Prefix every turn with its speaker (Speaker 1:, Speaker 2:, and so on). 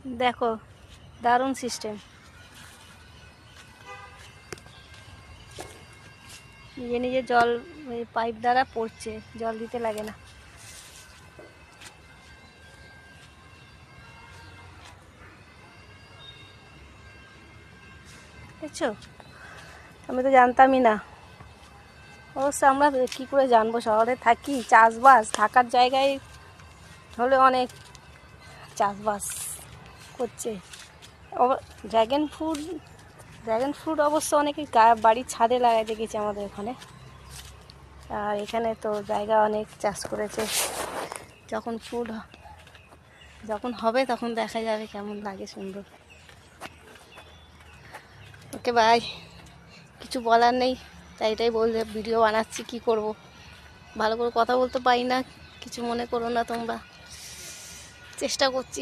Speaker 1: দেখো দারুণ সিস্টেম, নিজে নিজে জল ওই পাইপ দ্বারা পড়ছে, জল দিতে লাগে না। বুঝছো, আমি তো জানতামই না। অবশ্য আমরা কী করে জানবো, শহরে থাকি, চাষবাস থাকার জায়গায় হলে অনেক চাষবাস করছে। ড্র্যাগন ফ্রুট অবশ্য অনেকে বাড়ির ছাদে লাগাই দেখেছি আমাদের ওখানে। আর এখানে তো জায়গা অনেক চাষ করেছে। যখন হবে তখন দেখা যাবে কেমন লাগে, সুন্দর। ওকে বাই, কিছু বলার নেই, তাই এটাই বললে ভিডিও বানাচ্ছি, কি করব, ভালো করে কথা বলতে পারি না, কিছু মনে করো না তোমরা। চেষ্টা করছি।